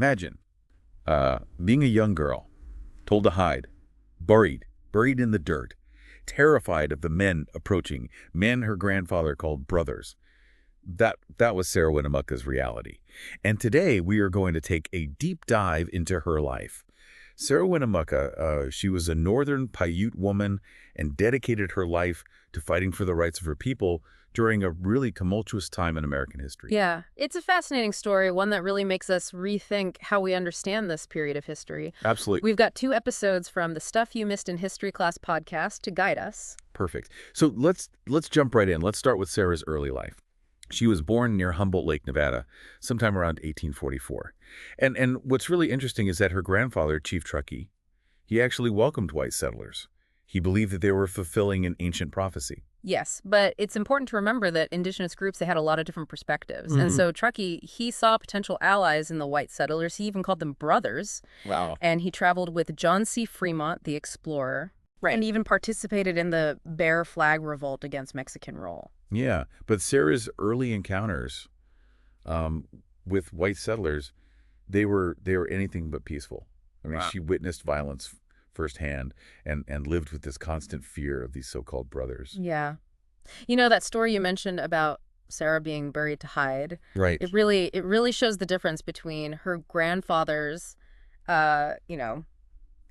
Imagine being a young girl, told to hide, buried in the dirt, terrified of the men approaching, men her grandfather called brothers. That was Sarah Winnemucca's reality. And today we are going to take a deep dive into her life. Sarah Winnemucca, she was a northern Pyute woman and dedicated her life to fighting for the rights of her people during a really tumultuous time in American history. Yeah, it's a fascinating story, one that really makes us rethink how we understand this period of history. Absolutely. We've got 2 episodes from the Stuff You Missed in History Class podcast to guide us. Perfect. So let's jump right in. Let's start with Sarah's early life. She was born near Humboldt Lake, Nevada, sometime around 1844. And what's really interesting is that her grandfather, Chief Truckee, he actually welcomed white settlers. He believed that they were fulfilling an ancient prophecy. Yes, but it's important to remember that indigenous groups, they had a lot of different perspectives. And so Truckee, he saw potential allies in the white settlers. He even called them brothers. Wow. And he traveled with John C. Fremont, the explorer, and even participated in the Bear Flag Revolt against Mexican rule. Yeah, but Sarah's early encounters with white settlers, they were anything but peaceful. I mean, she witnessed violence firsthand and lived with this constant fear of these so-called brothers. Yeah. You know, that story you mentioned about Sarah being buried to hide, Right. it really shows the difference between her grandfather's,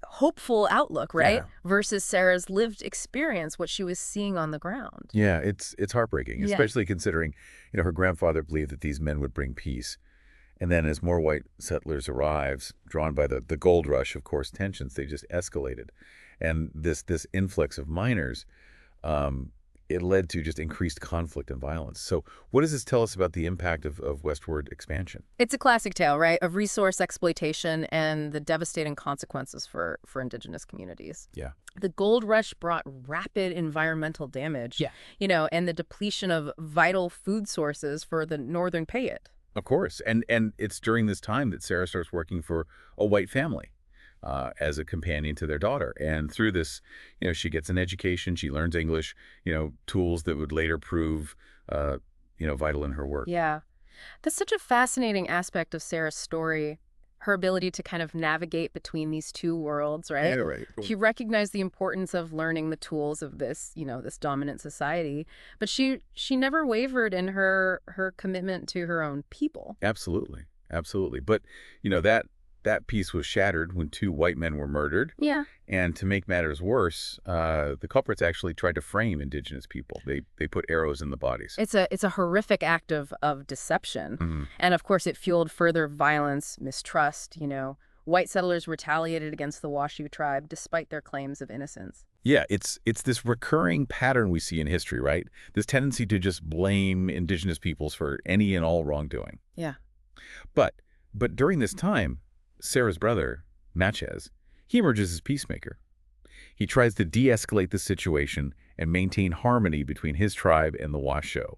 hopeful outlook, right? Yeah. Versus Sarah's lived experience, what she was seeing on the ground. Yeah, it's heartbreaking, Yeah. especially considering, her grandfather believed that these men would bring peace. And then as more white settlers arrives, drawn by the gold rush, of course, tensions, they just escalated. And this influx of miners, it led to just increased conflict and violence. So what does this tell us about the impact of westward expansion? It's a classic tale, right, of resource exploitation and the devastating consequences for indigenous communities. Yeah. The gold rush brought rapid environmental damage, and the depletion of vital food sources for the northern Paiute. Of course. And it's during this time that Sarah starts working for a white family as a companion to their daughter. And through this, she gets an education, she learns English, tools that would later prove, vital in her work. Yeah. That's such a fascinating aspect of Sarah's story, her ability to kind of navigate between these two worlds, right? Yeah, right. She recognized the importance of learning the tools of this, this dominant society, but she never wavered in her commitment to her own people. Absolutely. Absolutely. But, that piece was shattered when 2 white men were murdered. Yeah. And to make matters worse, the culprits actually tried to frame indigenous people. They put arrows in the bodies. It's a horrific act of deception. Mm-hmm. And of course, it fueled further violence, mistrust. White settlers retaliated against the Washoe tribe despite their claims of innocence. Yeah, it's this recurring pattern we see in history, right? This tendency to just blame indigenous peoples for any and all wrongdoing. Yeah. But during this time, Sarah's brother, Natchez, he emerges as peacemaker. He tries to de-escalate the situation and maintain harmony between his tribe and the Washoe.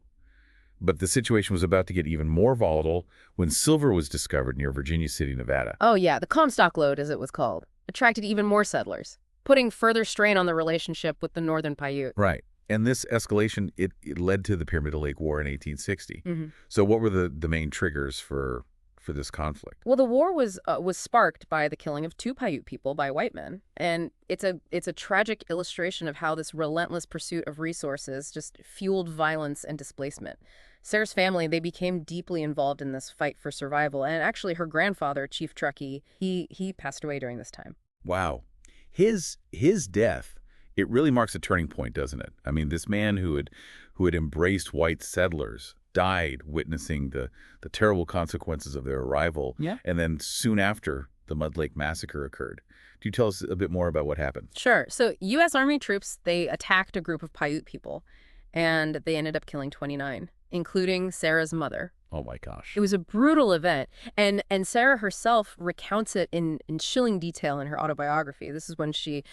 But the situation was about to get even more volatile when silver was discovered near Virginia City, Nevada. Oh, yeah, the Comstock Lode, as it was called, attracted even more settlers, putting further strain on the relationship with the northern Pyute. Right. And this escalation, it led to the Pyramid Lake War in 1860. Mm-hmm. So what were the main triggers for this conflict? Well, the war was sparked by the killing of 2 Pyute people by white men, and it's a tragic illustration of how this relentless pursuit of resources just fueled violence and displacement. Sarah's family, they became deeply involved in this fight for survival, and actually her grandfather, Chief Truckee, he passed away during this time. Wow. His death, it really marks a turning point, doesn't it? I mean, this man who had embraced white settlers died witnessing the terrible consequences of their arrival. Yeah. And then soon after, the Mud Lake Massacre occurred. Do you tell us a bit more about what happened? Sure. So U.S. Army troops, they attacked a group of Pyute people, and they ended up killing 29, including Sarah's mother. Oh, my gosh. It was a brutal event, and Sarah herself recounts it in chilling detail in her autobiography. This is when she,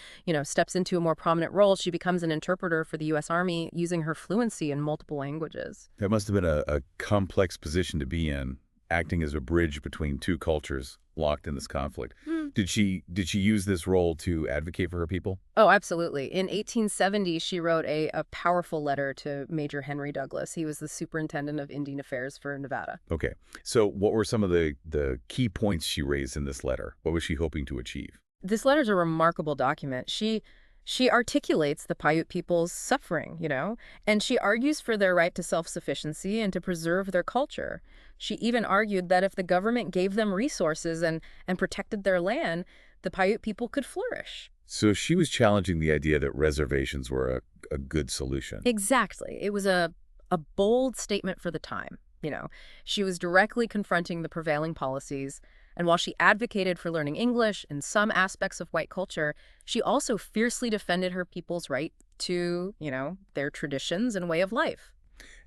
steps into a more prominent role. She becomes an interpreter for the U.S. Army using her fluency in multiple languages. That must have been a complex position to be in, acting as a bridge between two cultures locked in this conflict. Hmm. Did she use this role to advocate for her people? Oh, absolutely. In 1870, she wrote a powerful letter to Major Henry Douglas. He was the superintendent of Indian Affairs for Nevada. Okay. So what were some of the key points she raised in this letter? What was she hoping to achieve? This letter's a remarkable document. She articulates the Paiute people's suffering, and she argues for their right to self-sufficiency and to preserve their culture. She even argued that if the government gave them resources and protected their land, the Paiute people could flourish. So she was challenging the idea that reservations were a good solution. Exactly. It was a bold statement for the time. She was directly confronting the prevailing policies. And while she advocated for learning English and some aspects of white culture, she also fiercely defended her people's right to, their traditions and way of life.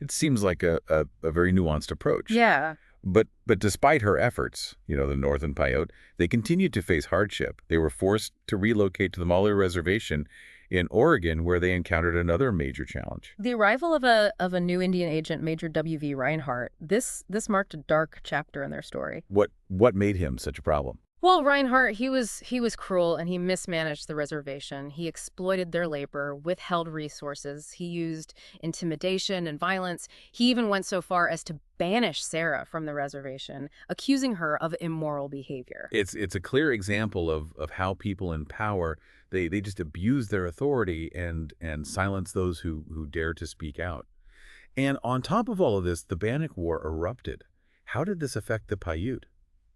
It seems like a very nuanced approach. Yeah. But despite her efforts, the Northern Paiute, they continued to face hardship. They were forced to relocate to the Malheur Reservation in Oregon, where they encountered another major challenge. The arrival of a new Indian agent, Major W.V. Reinhardt, this marked a dark chapter in their story. What made him such a problem? Well, Reinhardt, he was cruel and he mismanaged the reservation. He exploited their labor, withheld resources. He used intimidation and violence. He even went so far as to banish Sarah from the reservation, accusing her of immoral behavior. It's a clear example of how people in power, they just abuse their authority and silence those who dare to speak out. And on top of all of this, the Bannock War erupted. How did this affect the Paiute?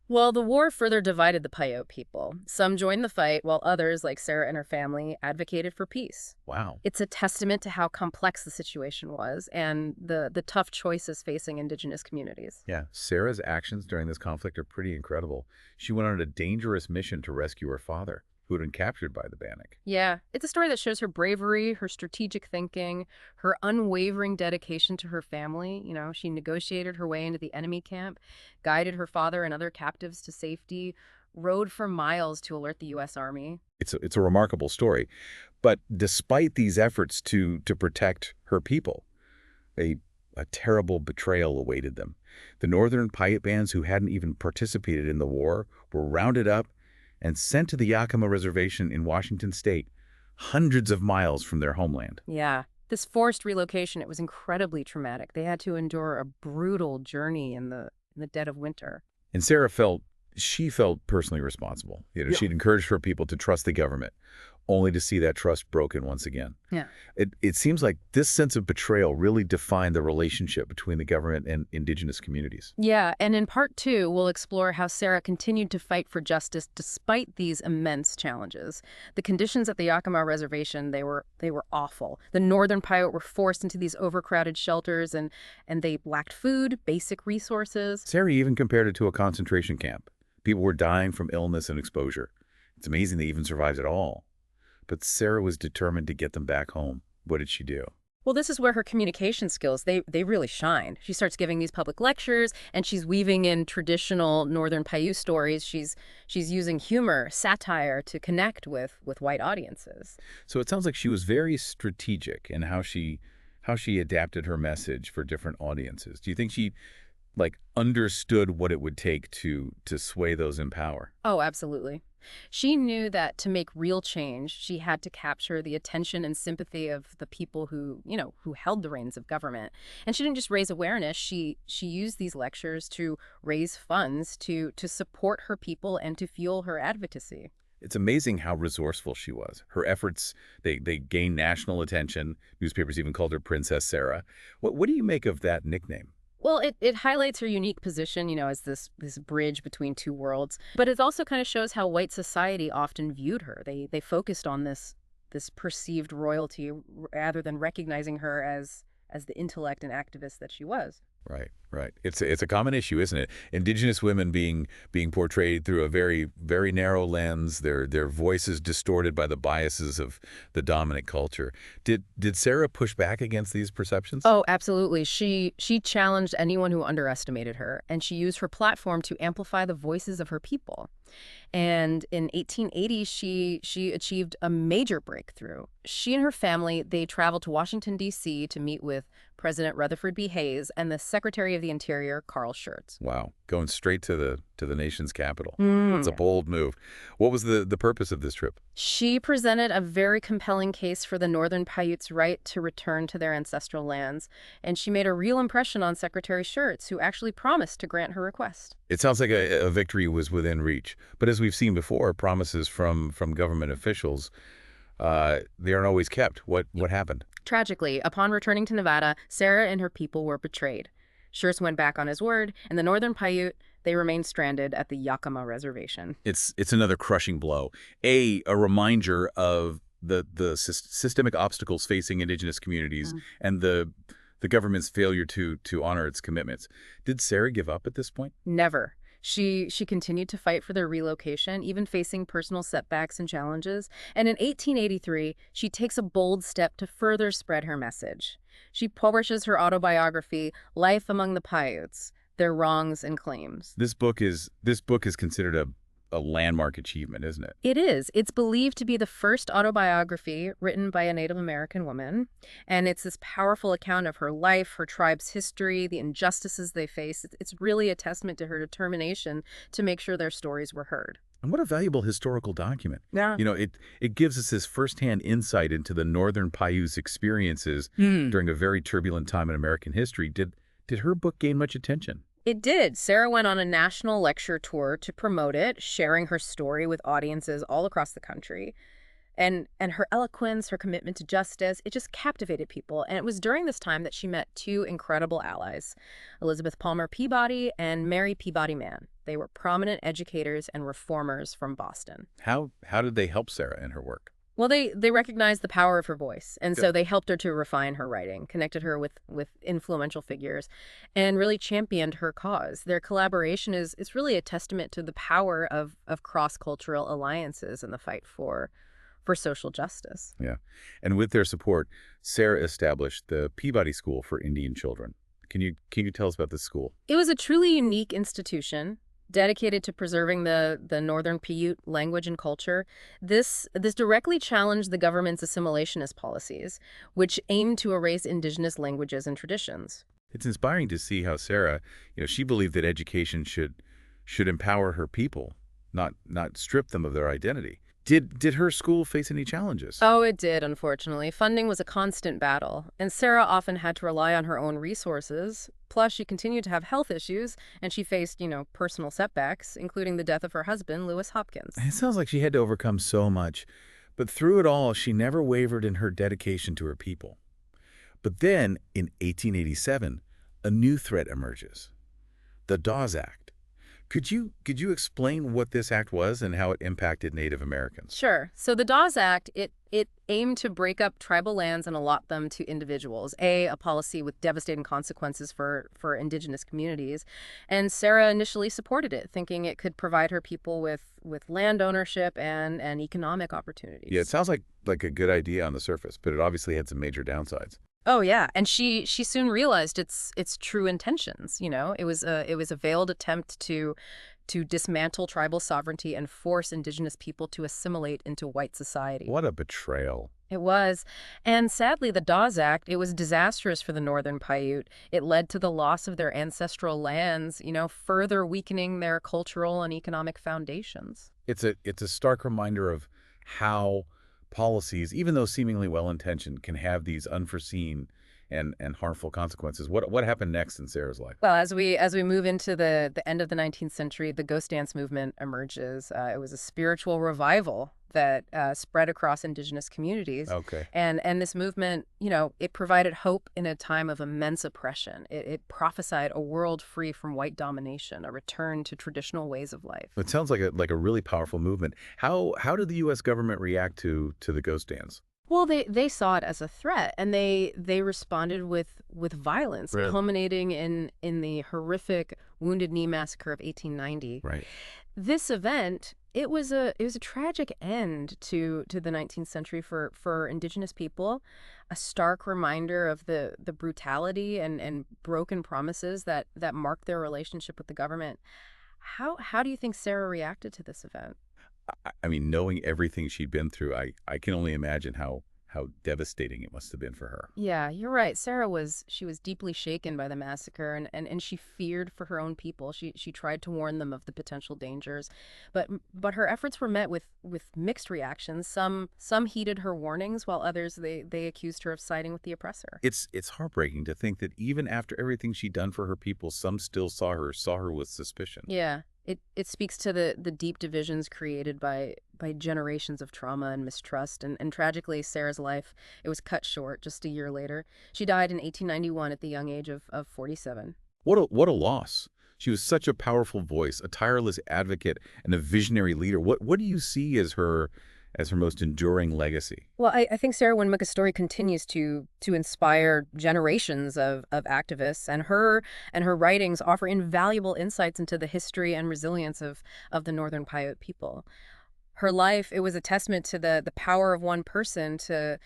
Well, the war further divided the Pyute people. Some joined the fight, while others, like Sarah and her family, advocated for peace. Wow. It's a testament to how complex the situation was and the tough choices facing indigenous communities. Yeah, Sarah's actions during this conflict are pretty incredible. She went on a dangerous mission to rescue her father, who had been captured by the Bannock. Yeah, it's a story that shows her bravery, her strategic thinking, her unwavering dedication to her family. She negotiated her way into the enemy camp, guided her father and other captives to safety, rode for miles to alert the U.S. Army. It's a remarkable story. But despite these efforts to protect her people, a terrible betrayal awaited them. The Northern Paiute bands who hadn't even participated in the war were rounded up and sent to the Yakima Reservation in Washington state, hundreds of miles from their homeland. Yeah, this forced relocation, it was incredibly traumatic. They had to endure a brutal journey in the dead of winter. And Sarah felt personally responsible. Yeah. She'd encouraged her people to trust the government, only to see that trust broken once again. Yeah. It seems like this sense of betrayal really defined the relationship between the government and indigenous communities. Yeah, and in part two, we'll explore how Sarah continued to fight for justice despite these immense challenges. The conditions at the Yakima Reservation, they were awful. The Northern Paiute were forced into these overcrowded shelters, and they lacked food, basic resources. Sarah even compared it to a concentration camp. People were dying from illness and exposure. It's amazing they even survived at all. But Sarah was determined to get them back home. What did she do? Well, this is where her communication skills, they really shine. She starts giving these public lectures, and she's weaving in traditional Northern Paiute stories. She's using humor, satire to connect with white audiences. So it sounds like she was very strategic in how she adapted her message for different audiences. Do you think she understood what it would take to sway those in power? Oh, absolutely. She knew that to make real change, she had to capture the attention and sympathy of the people who held the reins of government. And she didn't just raise awareness. She used these lectures to raise funds to support her people and to fuel her advocacy. It's amazing how resourceful she was. Her efforts, they gained national attention. Newspapers even called her Princess Sarah. What do you make of that nickname? Well, it highlights her unique position, as this bridge between two worlds. But it also kind of shows how white society often viewed her. They focused on this perceived royalty rather than recognizing her as the intellect and activist that she was. Right, right. It's a common issue, isn't it? Indigenous women being portrayed through a very, very narrow lens, their voices distorted by the biases of the dominant culture. Did Sarah push back against these perceptions? Oh, absolutely. She challenged anyone who underestimated her, and she used her platform to amplify the voices of her people. And in 1880, she achieved a major breakthrough. She and her family, they traveled to Washington, D.C. to meet with President Rutherford B. Hayes and the Secretary of the Interior, Carl Schurz. Wow, going straight to the nation's capital. It's a Mm. bold move. What was the purpose of this trip? She presented a very compelling case for the Northern Paiutes' right to return to their ancestral lands, and she made a real impression on Secretary Schurz, who actually promised to grant her request. It sounds like a victory was within reach. But as we've seen before, promises from government officials, they aren't always kept. What happened? Tragically, upon returning to Nevada, Sarah and her people were betrayed. Schurz went back on his word, and the Northern Paiute, they remained stranded at the Yakima Reservation. It's another crushing blow. A reminder of the systemic obstacles facing indigenous communities and the government's failure to honor its commitments. Did Sarah give up at this point? Never. She continued to fight for their relocation, even facing personal setbacks and challenges. And in 1883, she takes a bold step to further spread her message. She publishes her autobiography, Life Among the Pyutes, Their Wrongs and Claims. This book is considered a landmark achievement, isn't it? It is. It's believed to be the first autobiography written by a Native American woman. And it's this powerful account of her life, her tribe's history, the injustices they face. It's really a testament to her determination to make sure their stories were heard. And what a valuable historical document. Yeah. You know, it gives us this firsthand insight into the Northern Paiutes' experiences during a very turbulent time in American history. Did her book gain much attention? It did. Sarah went on a national lecture tour to promote it, sharing her story with audiences all across the country. And her eloquence, her commitment to justice, it just captivated people. And it was during this time that she met two incredible allies, Elizabeth Palmer Peabody and Mary Peabody Mann. They were prominent educators and reformers from Boston. How did they help Sarah in her work? Well, they recognized the power of her voice, and so Good. they helped her to refine her writing, connected her with influential figures, and really championed her cause. Their collaboration is really a testament to the power of cross-cultural alliances in the fight for social justice. Yeah. And with their support, Sarah established the Peabody School for Indian Children. Can you tell us about this school? It was a truly unique institution dedicated to preserving the Northern Paiute language and culture. This directly challenged the government's assimilationist policies, which aimed to erase indigenous languages and traditions. It's inspiring to see how Sarah, she believed that education should empower her people, not strip them of their identity. Did her school face any challenges? Oh, it did, unfortunately. Funding was a constant battle, and Sarah often had to rely on her own resources. Plus, she continued to have health issues, and she faced, personal setbacks, including the death of her husband, Lewis Hopkins. It sounds like she had to overcome so much. But through it all, she never wavered in her dedication to her people. But then, in 1887, a new threat emerges. The Dawes Act. Could you explain what this act was and how it impacted Native Americans? Sure. So the Dawes Act, it aimed to break up tribal lands and allot them to individuals, a policy with devastating consequences for indigenous communities. And Sarah initially supported it, thinking it could provide her people with land ownership and economic opportunities. Yeah, it sounds like a good idea on the surface, but it obviously had some major downsides. Oh yeah, and she soon realized its true intentions. It was a veiled attempt to dismantle tribal sovereignty and force indigenous people to assimilate into white society. What a betrayal. It was. And sadly, the Dawes Act, it was disastrous for the Northern Paiute. It led to the loss of their ancestral lands, further weakening their cultural and economic foundations. It's a stark reminder of how policies, even though seemingly well-intentioned, can have these unforeseen and harmful consequences. What happened next in Sarah's life? Well, as we move into the end of the 19th century, the ghost dance movement emerges. It was a spiritual revival that spread across indigenous communities. Okay. And this movement, it provided hope in a time of immense oppression. It prophesied a world free from white domination, a return to traditional ways of life. It sounds like a really powerful movement. How did the U.S. government react to the ghost dance? Well, they saw it as a threat, and they responded with violence, Really? culminating in the horrific Wounded Knee Massacre of 1890. Right. This event, it was a tragic end to the 19th century for indigenous people, a stark reminder of the brutality and broken promises that marked their relationship with the government. How do you think Sarah reacted to this event? I mean, knowing everything she'd been through, I can only imagine how how devastating it must have been for her. Yeah, you're right. She was deeply shaken by the massacre, and she feared for her own people. She tried to warn them of the potential dangers, but her efforts were met with mixed reactions. Some heeded her warnings, while others they accused her of siding with the oppressor. It's heartbreaking to think that even after everything she'd done for her people, some still saw her with suspicion. Yeah. It speaks to the deep divisions created by generations of trauma and mistrust. And tragically, Sarah's life, it was cut short just a year later. She died in 1891 at the young age of 47. What a loss. She was such a powerful voice, a tireless advocate, and a visionary leader. What do you see as her most enduring legacy? Well, I think Sarah Winnemucca's story continues to inspire generations of activists, and her writings offer invaluable insights into the history and resilience of the Northern Pyute people. Her life, it was a testament to the power of one person to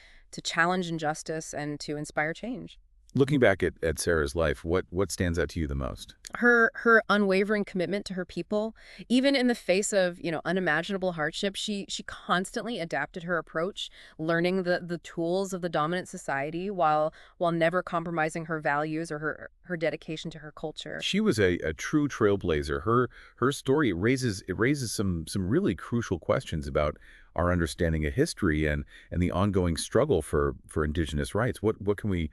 challenge injustice and to inspire change. Looking back at Sarah's life, what stands out to you the most? Her unwavering commitment to her people, even in the face of, unimaginable hardship, she constantly adapted her approach, learning the tools of the dominant society while never compromising her values or her dedication to her culture. She was a true trailblazer. Her story raises some really crucial questions about our understanding of history and the ongoing struggle for Indigenous rights. What can we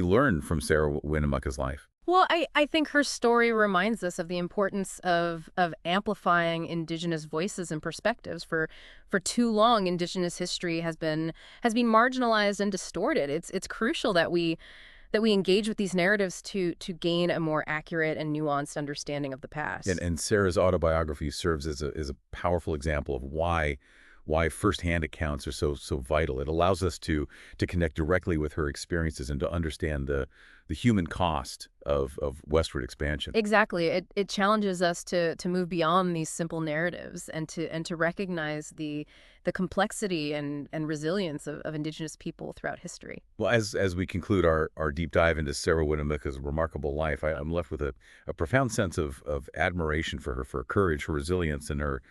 learn from Sarah Winnemucca's life? Well, I think her story reminds us of the importance of amplifying Indigenous voices and perspectives. For too long, Indigenous history has been marginalized and distorted. It's crucial that we engage with these narratives to gain a more accurate and nuanced understanding of the past. And Sarah's autobiography serves as a powerful example of why firsthand accounts are so vital. It allows us to connect directly with her experiences and to understand the human cost of westward expansion. Exactly. It challenges us to move beyond these simple narratives and to recognize the complexity and resilience of Indigenous people throughout history. Well, as we conclude our deep dive into Sarah Winnemucca's remarkable life, I'm left with a profound sense of admiration for her courage, her resilience, and her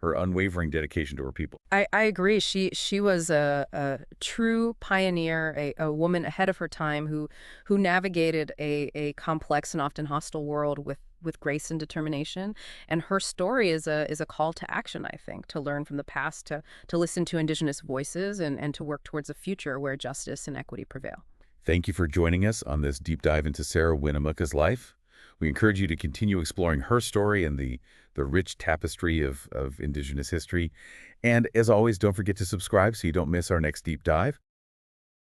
unwavering dedication to her people. I agree. She was a true pioneer, a woman ahead of her time who navigated a complex and often hostile world with grace and determination. And her story is a call to action, I think, to learn from the past, to listen to Indigenous voices and to work towards a future where justice and equity prevail. Thank you for joining us on this deep dive into Sarah Winnemucca's life. We encourage you to continue exploring her story and the rich tapestry of Indigenous history. And as always, don't forget to subscribe so you don't miss our next deep dive.